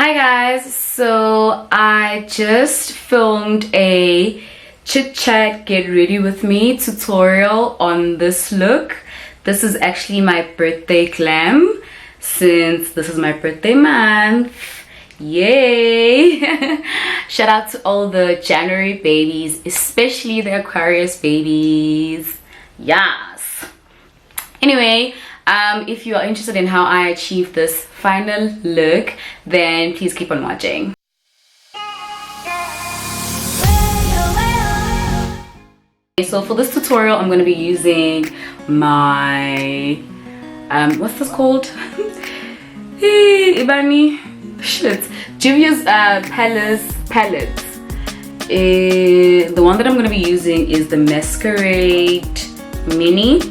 Hi guys, so I just filmed a chit chat get ready with me tutorial on this look. This is actually my birthday glam since this is my birthday month. Yay! Shout out to all the January babies, especially the Aquarius babies. Yes. Anyway, if you are interested in how I achieve this final look, then please keep on watching. So for this tutorial, I'm going to be using my what's this called? Hey, Ibani, shit, Juvia's palettes. The one that I'm going to be using is the Masquerade Mini.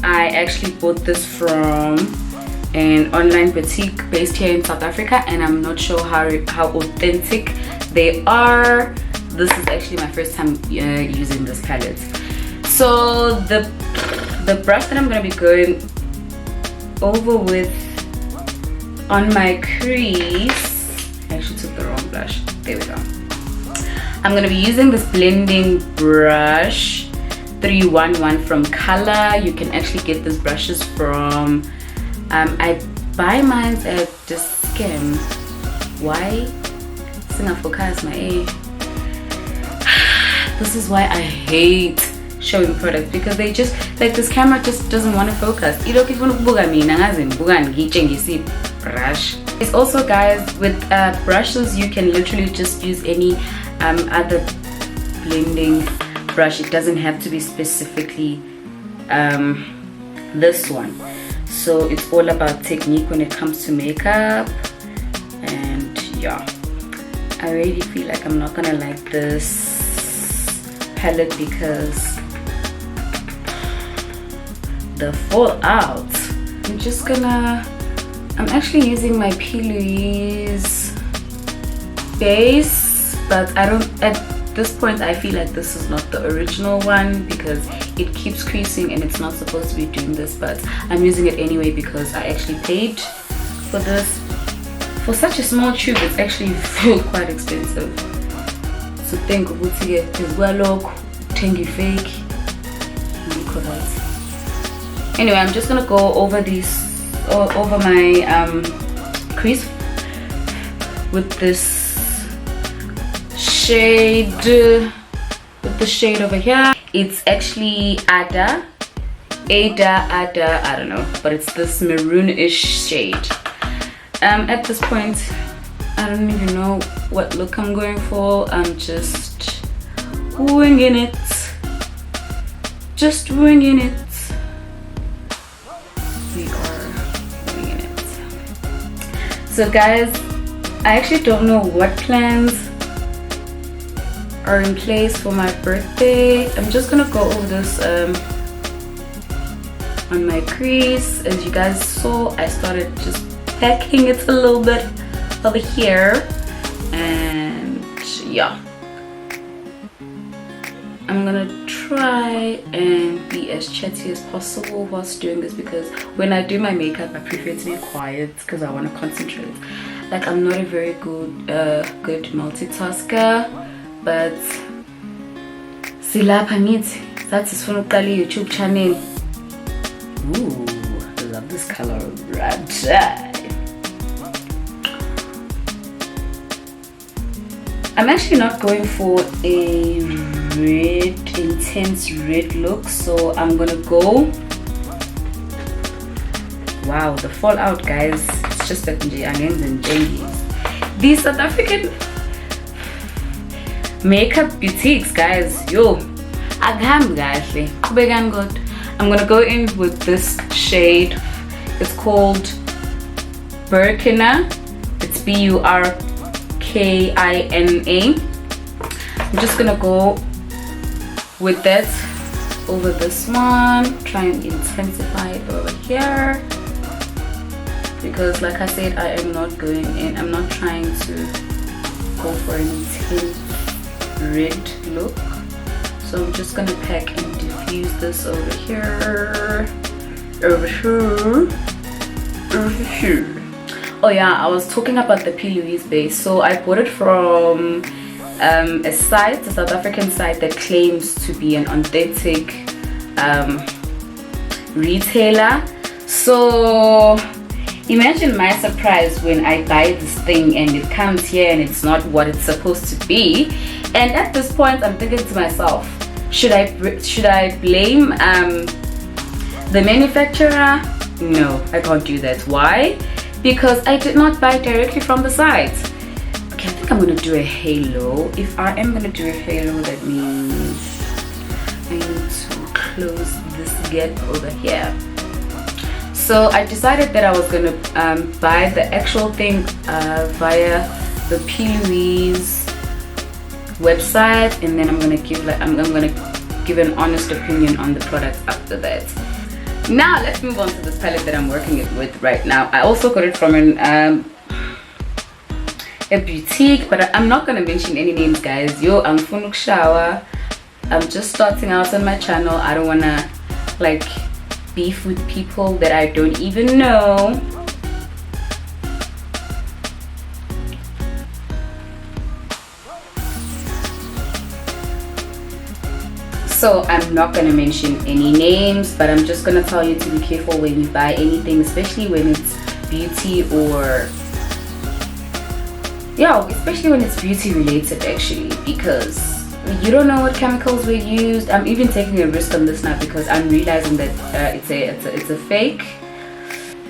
I actually bought this from an online boutique based here in South Africa, and I'm not sure how authentic they are. This is actually my first time using this palette. So the brush that I'm going to be going over with on my crease, I actually took the wrong blush. There we go. I'm going to be using this blending brush 311 from Color. You can actually get these brushes from I buy mine at the Scam. Why? Focus my age. This is why I hate showing products, because they just like, this camera just doesn't want to focus. Brush. It's also, guys, with brushes you can literally just use any other blending brush. It doesn't have to be specifically this one. So it's all about technique when it comes to makeup. And yeah, I really feel like I'm not gonna like this palette because the fallout. I'm actually using my P. Louise base, but I don't, at this point I feel like this is not the original one because it keeps creasing and it's not supposed to be doing this, but I'm using it anyway because I actually paid for this. For such a small tube, it's actually quite expensive. So think of what's here as well, tangy fake. Anyway, I'm just gonna go over these over my crease with this shade, with the shade over here. It's actually Ada, I don't know, but it's this maroonish shade. At this point I don't even know what look I'm going for. I'm just winging it, we are winging it. So guys, I actually don't know what plans are in place for my birthday. I'm just gonna go over this on my crease. As you guys saw, I started just packing it a little bit over here, and yeah, I'm gonna try and be as chatty as possible whilst doing this, because when I do my makeup I prefer it to be quiet because I want to concentrate. Like, I'm not a very good multitasker, but silapha ngithi that is from a YouTube channel. Ooh, I love this color red. I'm actually not going for a intense red look, so I'm gonna go, wow, the fallout, guys, it's just that these South African makeup boutiques, guys, yo, I'm gonna go in with this shade. It's called Burkina. It's Burkina. I'm just gonna go with that over this one, try and intensify it over here, because like I said, I am not going in, I'm not trying to go for an intense red look. So I'm just gonna pack and diffuse this over here, over here. Oh yeah, I was talking about the P. Louise base. So I bought it from a South African site that claims to be an authentic retailer. So imagine my surprise when I buy this thing and it comes here and it's not what it's supposed to be. And at this point I'm thinking to myself, should I blame the manufacturer? No, I can't do that. Why? Because I did not buy directly from the site. Okay, I think I'm gonna do a halo. If I am gonna do a halo, that means I need to close this gap over here. So I decided that I was gonna buy the actual thing via the P. Louise website, and then I'm gonna give an honest opinion on the products after that. Now let's move on to this palette that I'm working with right now. I also got it from a boutique, but I'm not gonna mention any names, guys. Yo, I'm Funuk Shower. I'm just starting out on my channel. I don't wanna like beef with people that I don't even know. So I'm not going to mention any names, but I'm just going to tell you to be careful when you buy anything, especially when it's beauty or especially when it's beauty related, actually, because you don't know what chemicals were used. I'm even taking a risk on this now because I'm realizing that it's a fake.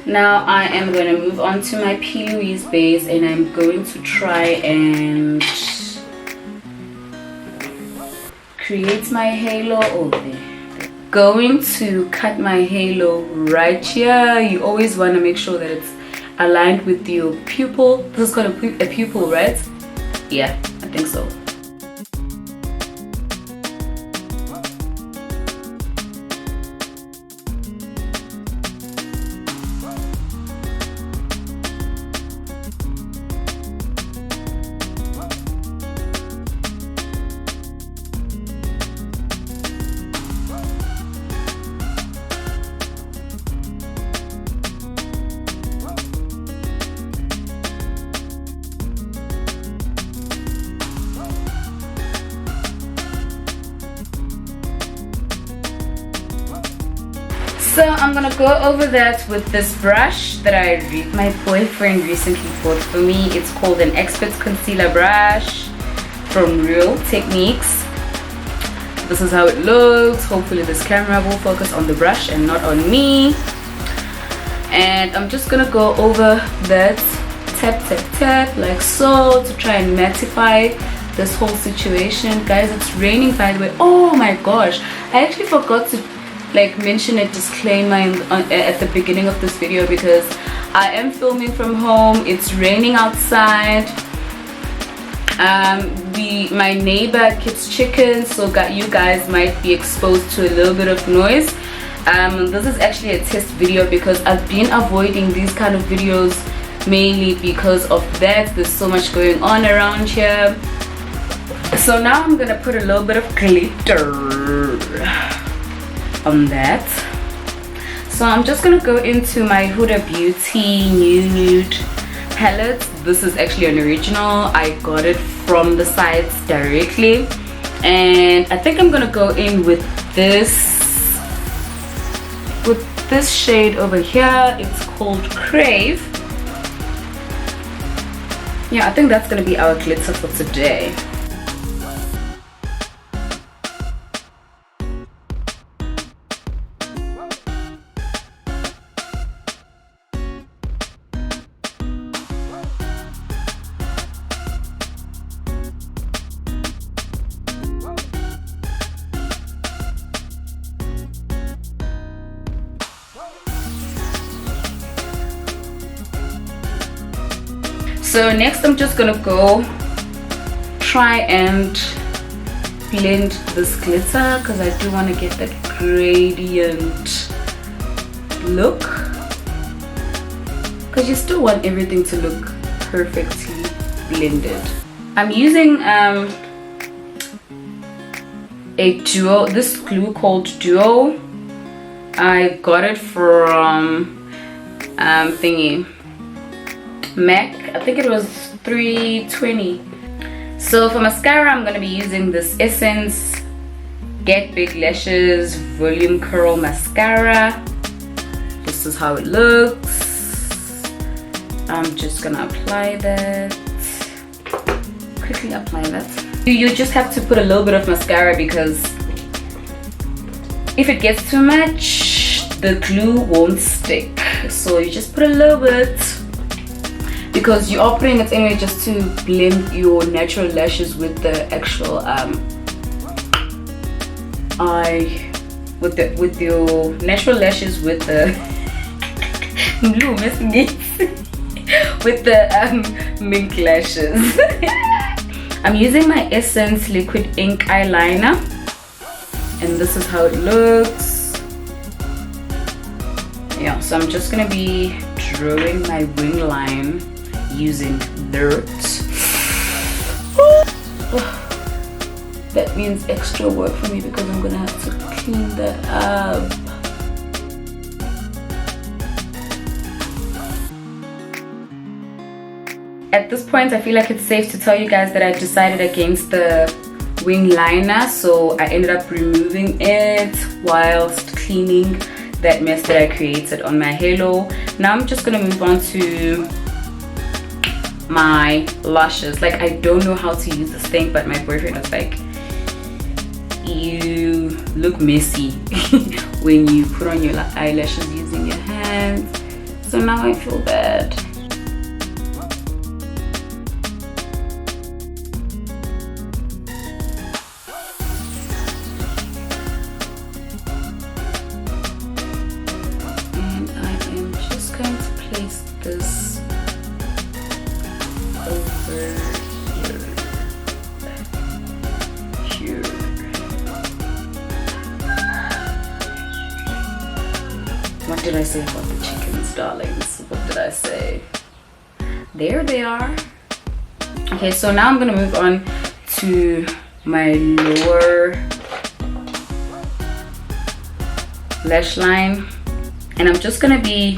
Now I am going to move on to my P. Louise base, and I'm going to try and create my halo over there. Going to cut my halo right here. You always want to make sure that it's aligned with your pupil. This is called a pupil, right? Yeah, I think so. So I'm gonna go over that with this brush that my boyfriend recently bought for me. It's called an Expert's Concealer Brush from Real Techniques. This is how it looks. Hopefully this camera will focus on the brush and not on me. And I'm just gonna go over that, tap tap tap like so, to try and mattify this whole situation. Guys, it's raining, by the way. Oh my gosh, I actually forgot to mention a disclaimer at the beginning of this video, because I am filming from home. It's raining outside. My neighbor keeps chickens, so you guys might be exposed to a little bit of noise. This is actually a test video because I've been avoiding these kind of videos mainly because of that. There's so much going on around here. So now I'm gonna put a little bit of glitter on that. So I'm just gonna go into my Huda Beauty Nude palette. This is actually an original. I got it from the sites directly, and I think I'm gonna go in with this shade over here. It's called Crave. Yeah, I think that's gonna be our glitter for today. So next I'm just gonna go try and blend this glitter because I do want to get that gradient look, because you still want everything to look perfectly blended. I'm using a duo, this glue called Duo. I got it from MAC. I think it was 320. So for mascara, I'm gonna be using this Essence Get Big Lashes Volume Curl Mascara. This is how it looks. I'm just gonna apply that. Quickly apply that. You just have to put a little bit of mascara because if it gets too much, the glue won't stick. So you just put a little bit, because you are putting it anyway just to blend your natural lashes with the actual with your natural lashes with the with the mink lashes. I'm using my Essence Liquid Ink Eyeliner, and this is how it looks. Yeah, so I'm just gonna be drawing my wing line using dirt. That means extra work for me because I'm gonna have to clean that up. At this point, I feel like it's safe to tell you guys that I decided against the wing liner, so I ended up removing it whilst cleaning that mess that I created on my halo. Now I'm just gonna move on to my lashes. Like, I don't know how to use this thing, but my boyfriend was like, you look messy when you put on your eyelashes using your hands. So now I feel bad. And I am just going to place this over here. What did I say about the chickens, darlings? What did I say? There they are. Okay, so now I'm gonna move on to my lower lash line, and I'm just gonna be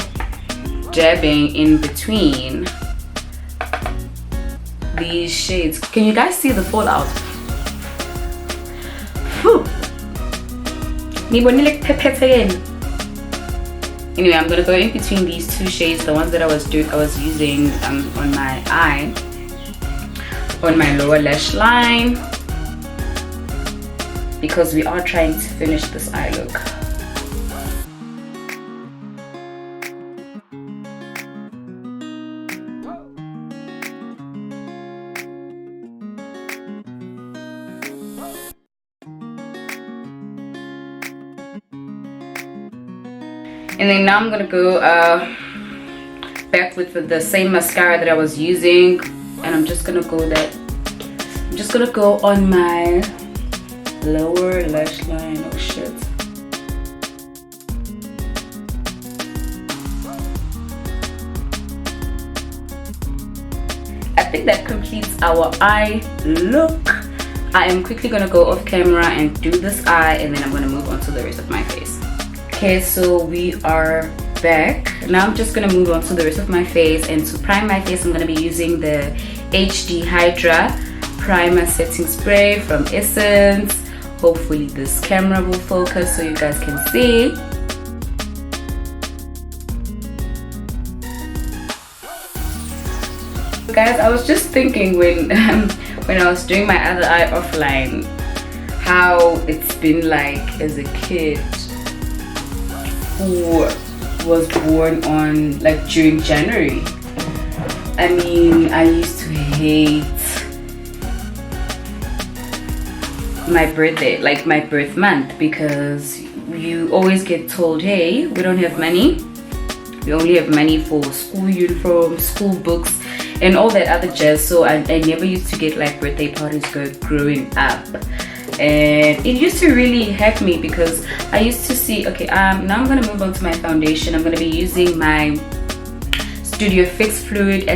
dabbing in between these shades. Can you guys see the fallout? Whew. Anyway, I'm gonna go in between these two shades, the ones that I was using on my eye, on my lower lash line, because we are trying to finish this eye look. And then now I'm gonna go back with the same mascara that I was using, and I'm just gonna go on my lower lash line. Oh shit. I think that completes our eye look. I am quickly gonna go off camera and do this eye, and then I'm gonna move on to the rest of my face. Okay, so we are back. Now I'm just gonna move on to the rest of my face, and to prime my face I'm gonna be using the HD Hydra Primer Setting Spray from Essence. Hopefully this camera will focus so you guys can see. Guys, I was just thinking when I was doing my other eye offline, how it's been like as a kid who was born on during January. I mean, I used to hate my birthday, like my birth month, because you always get told, hey, we don't have money, we only have money for school uniforms, school books, and all that other jazz. So I never used to get birthday parties growing up. And it used to really hurt me because I used to see, okay, now I'm gonna move on to my foundation. I'm gonna be using my Studio Fix Fluid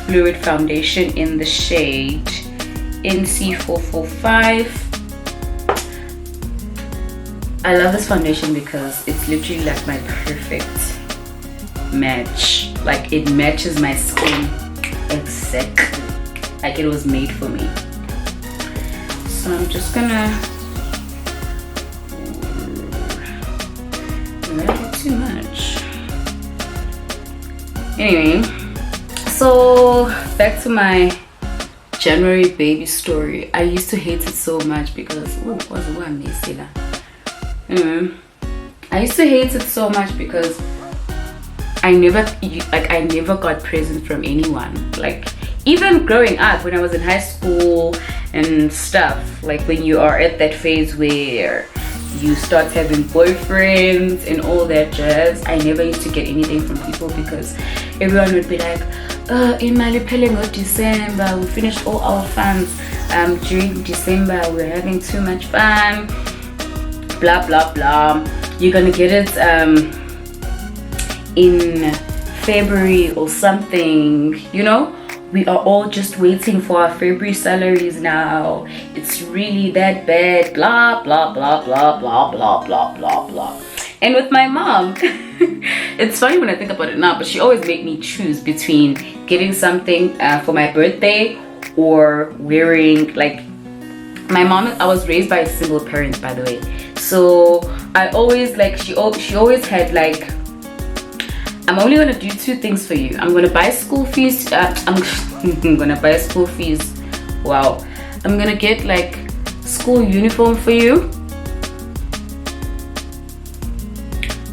Fluid Foundation in the shade NC445. I love this foundation because it's literally like my perfect match. Like it matches my skin exactly. Like it was made for me. So I'm just gonna not too much. Anyway, so back to my January baby story. I used to hate it so much because I used to hate it so much because I never got presents from anyone. Like even growing up when I was in high school and stuff, like when you are at that phase where you start having boyfriends and all that jazz, I never used to get anything from people because everyone would be like, in December, we finished all our funds during December, we're having too much fun, blah blah blah. You're gonna get it in February or something, you know. We are all just waiting for our February salaries now. It's really that bad, blah blah blah blah blah blah blah blah blah. And with my mom, it's funny when I think about it now, but she always made me choose between getting something for my birthday or wearing, like, my mom, I was raised by a single parent, by the way, so I always, like, she always had like, I'm only gonna do two things for you. I'm gonna buy school fees. I'm gonna buy school fees. Wow. I'm gonna get like school uniform for you.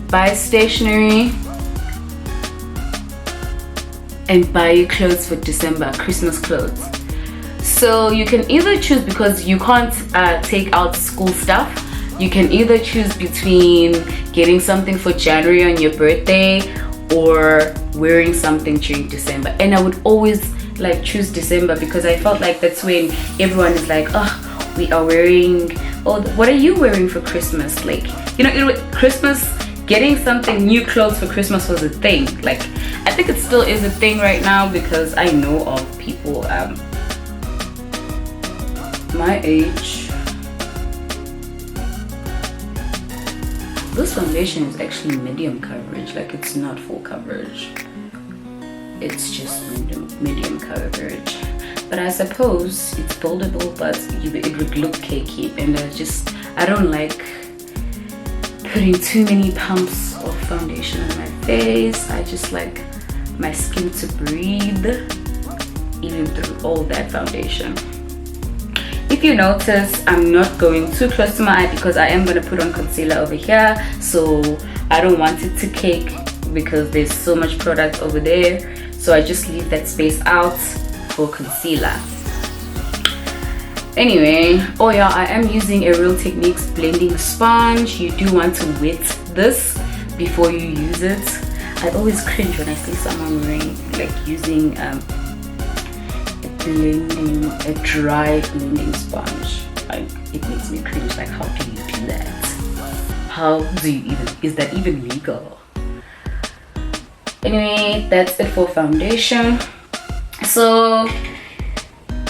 Buy stationery. And buy you clothes for December, Christmas clothes. So you can either choose, because you can't take out school stuff. You can either choose between getting something for January on your birthday or wearing something during December. And I would always like choose December because I felt like that's when everyone is like, oh, we are wearing, oh, what are you wearing for Christmas? Like, you know, Christmas, getting something, new clothes for Christmas was a thing. Like, I think it still is a thing right now because I know of people my age. This foundation is actually medium coverage, like it's not full coverage. It's just medium coverage. But I suppose it's buildable, but it would look cakey. And I don't like putting too many pumps of foundation on my face. I just like my skin to breathe, even through all that foundation. If you notice, I'm not going too close to my eye because I am going to put on concealer over here, so I don't want it to cake because there's so much product over there, so I just leave that space out for concealer. Anyway, oh yeah, I am using a Real Techniques blending sponge. You do want to wet this before you use it. I always cringe when I see someone wearing, like, using a dry blending sponge. Like, it makes me cringe. Like, how do you do that? How do you even, is that even legal? Anyway, that's it for foundation. So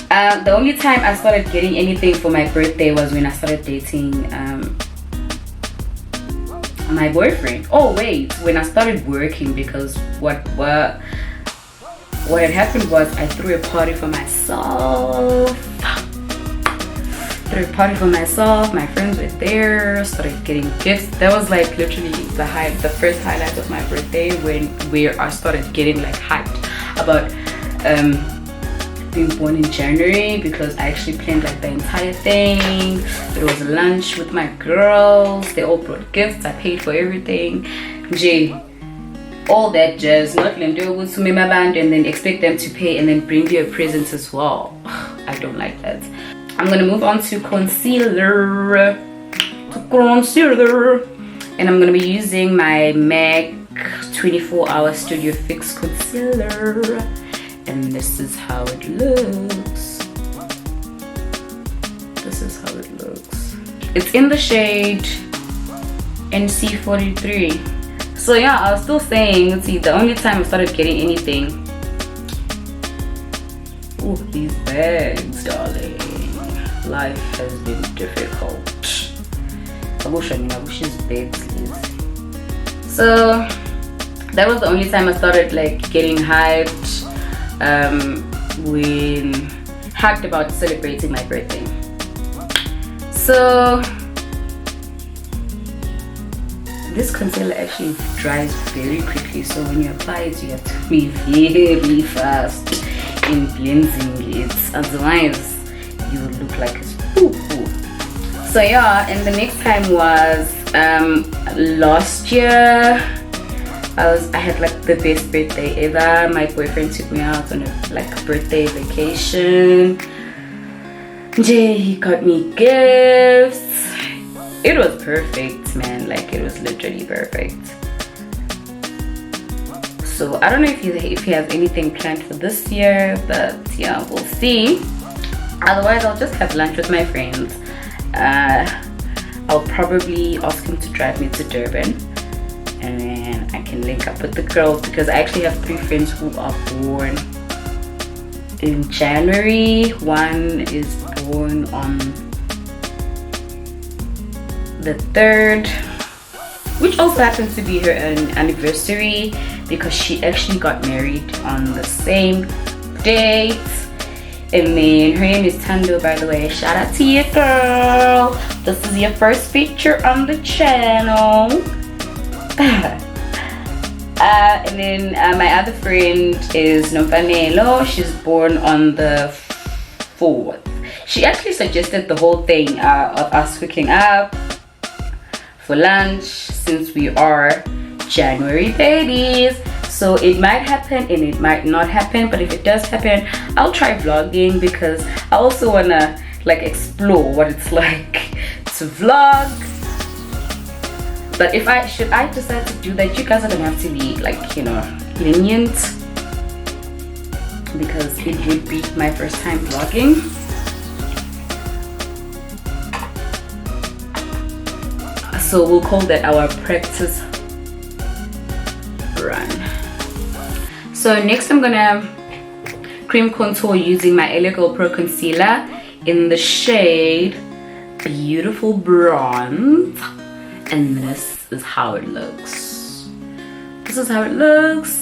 the only time I started getting anything for my birthday was when I started dating my boyfriend. Oh wait, when I started working, because what had happened was I threw a party for myself. My friends were there, started getting gifts. That was like literally the first highlight of my birthday, where I started getting like hyped about being born in January, because I actually planned like the entire thing. There was a lunch with my girls, they all brought gifts, I paid for everything. All that jazz, not let them go to me my band and then expect them to pay and then bring you a present as well. I don't like that. I'm gonna move on to concealer. And I'm gonna be using my MAC 24 Hour Studio Fix concealer. And this is how it looks. It's in the shade NC43. So yeah, I was still saying, let's see, the only time I started getting anything. Oh, these bags, darling. Life has been difficult. I wish his bags, please. So that was the only time I started like getting hyped, when hyped about celebrating my birthday. So this concealer actually dries very quickly, so when you apply it you have to be very fast in cleansing it, otherwise you look like it's poo-poo. So yeah, and the next time was last year. I had like the best birthday ever. My boyfriend took me out on a birthday vacation. Jay, he got me gifts. It was perfect, man. Like, it was literally perfect. So I don't know if he has anything planned for this year, but yeah, we'll see. Otherwise, I'll just have lunch with my friends. I'll probably ask him to drive me to Durban, and then I can link up with the girls, because I actually have 3 friends who are born in January. One is born on the 3rd, which also happens to be her anniversary, because she actually got married on the same date. And then her name is Tando, by the way. Shout out to you, girl. This is your first feature on the channel. And then my other friend is Nomfanelo. She's born on the 4th. She actually suggested the whole thing of us hooking up for lunch, since we are January babies. So it might happen and it might not happen, but if it does happen, I'll try vlogging, because I also wanna like explore what it's like to vlog. But should I decide to do that, you guys are gonna have to be like, you know, lenient, because it would be my first time vlogging. So we'll call that our practice run. So next I'm gonna cream contour using my LA Girl Pro Concealer in the shade Beautiful Bronze. And this is how it looks. This is how it looks.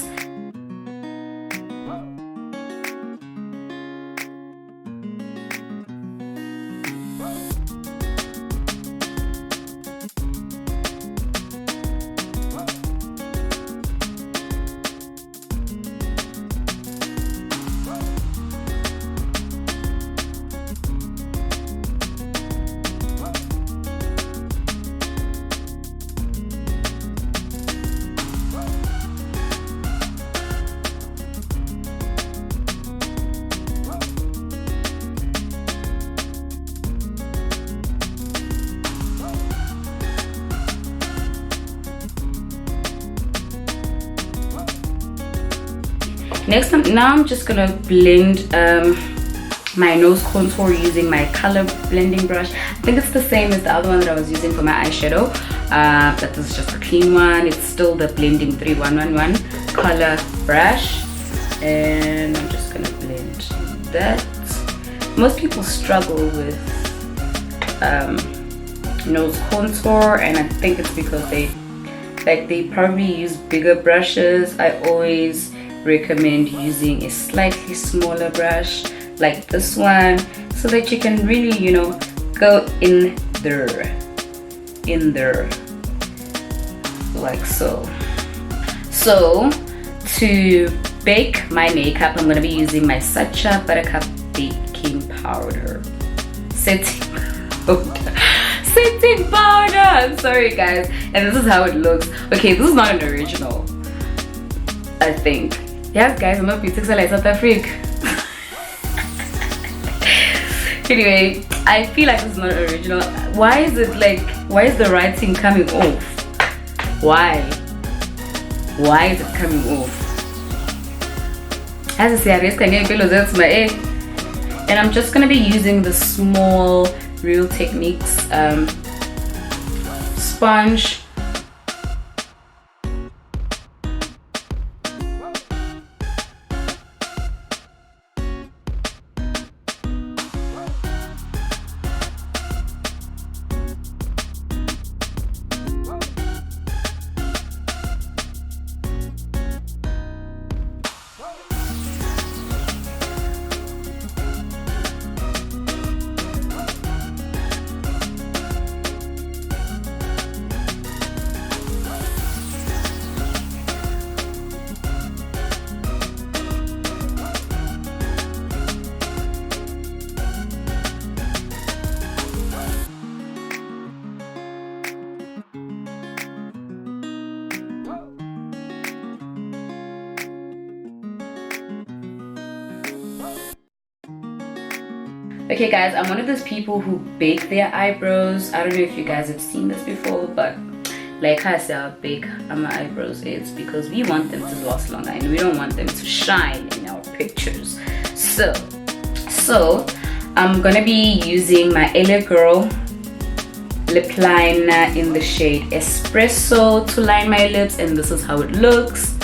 Next, now I'm just gonna blend my nose contour using my color blending brush. I think it's the same as the other one that I was using for my eyeshadow, but this is just a clean one. It's still the blending 3111 color brush, and I'm just gonna blend that. Most people struggle with nose contour, and I think it's because they probably use bigger brushes. I always recommend using a slightly smaller brush like this one, so that you can really, you know, go in there like so. So to bake my makeup, I'm gonna be using my Sacha Buttercup baking powder, setting powder. I'm sorry guys, and this is how it looks. Okay, this is not an original, I think. Yes guys, I'm not beauty like South Africa. Anyway, I feel like it's not original. Why is it like, why is the writing coming off? Why is it coming off? As I say, and I'm just gonna be using the small Real Techniques sponge. Okay guys, I'm one of those people who bake their eyebrows. I don't know if you guys have seen this before, but like I said, bake my eyebrows is because we want them to last longer and we don't want them to shine in our pictures. So I'm gonna be using my LA Girl lip liner in the shade Espresso to line my lips, and this is how it looks.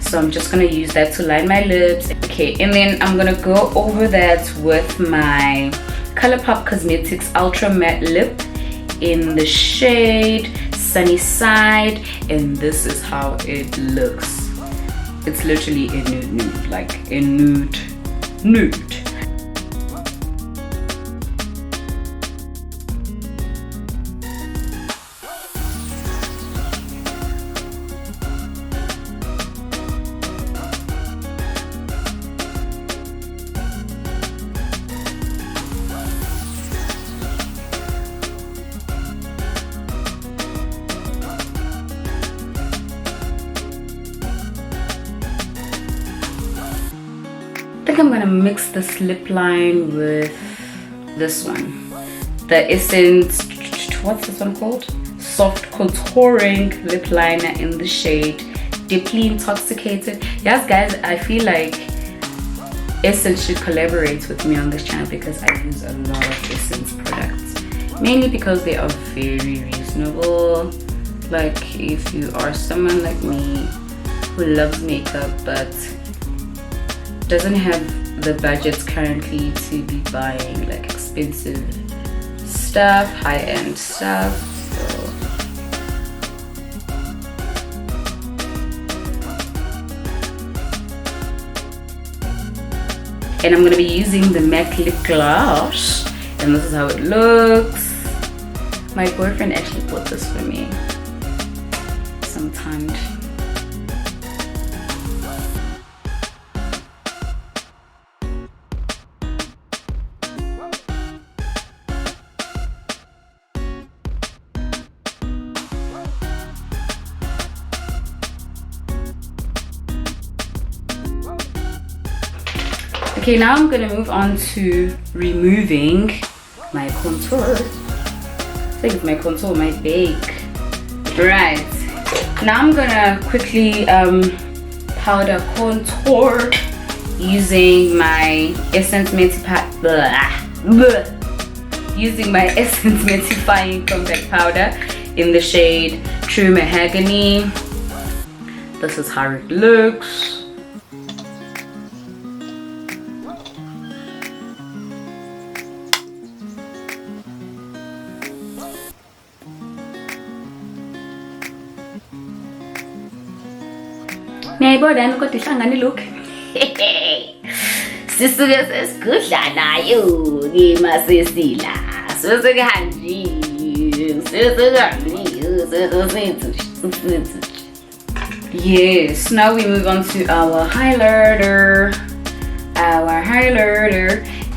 So I'm just gonna use that to line my lips. Okay, and then I'm gonna go over that with my ColourPop Cosmetics Ultra Matte Lip in the shade Sunny Side, and this is how it looks. It's literally a nude, like a nude. I think I'm gonna mix this lip line with this one, the Essence, what's this one called? Soft Contouring Lip Liner in the shade Deeply Intoxicated. Yes guys, I feel like Essence should collaborate with me on this channel because I use a lot of Essence products, mainly because they are very reasonable. Like if you are someone like me who loves makeup but doesn't have the budgets currently to be buying like expensive stuff, high-end stuff, so and I'm gonna be using the MAC lip gloss, and this is how it looks. My boyfriend actually bought this for me sometime. Okay, now I'm gonna move on to removing my contour. I think it's my contour, my bake. Right, now I'm gonna quickly powder contour using my Essence using my Essence Mattifying Compact Powder in the shade True Mahogany. This is how it looks. Ngiyayibona kodwa ihlangane look. Sisuke sesigudla nayo ngimasesila. Yes, now we move on to our highlighter.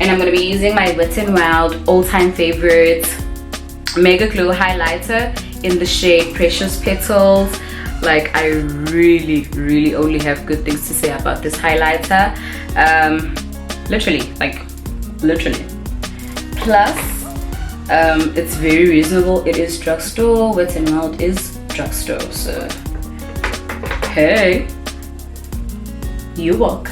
And I'm going to be using my Wet n Wild all-time favorite Mega Glow highlighter in the shade Precious Petals. Like, I really only have good things to say about this highlighter. Literally. Plus, it's very reasonable. It is drugstore. Wet n Wild is drugstore. So, hey, you walk.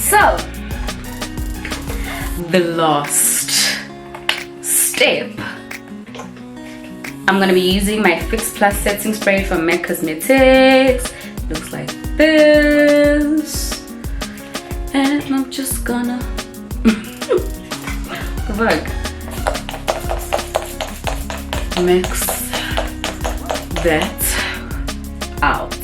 So, the last step, I'm gonna be using my Fix Plus setting spray from MAC Cosmetics. Looks like this, and I'm just gonna look, mix that out.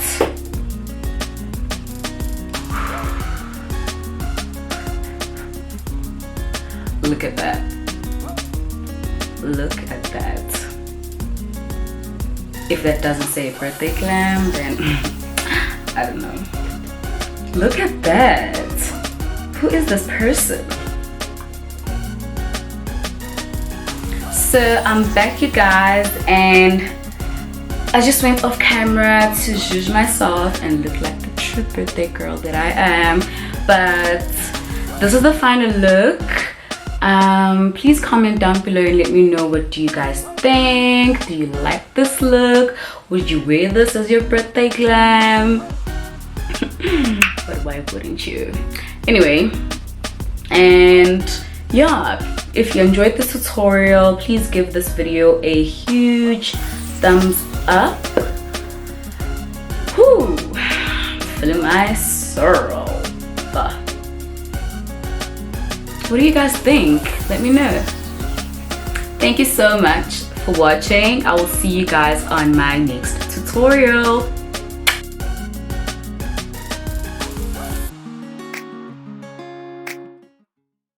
Look at that. Look at that. If that doesn't say birthday glam, then I don't know. Look at that. Who is this person? So I'm back, you guys, and I just went off camera to judge myself and look like the true birthday girl that I am. But this is the final look. Please comment down below and let me know, what do you guys think? Do you like this look? Would you wear this as your birthday glam? But why wouldn't you? Anyway, and yeah, if you enjoyed this tutorial, please give this video a huge thumbs up. Whoo, feeling my sorrow. What do you guys think? Let me know. Thank you so much for watching. I will see you guys on my next tutorial.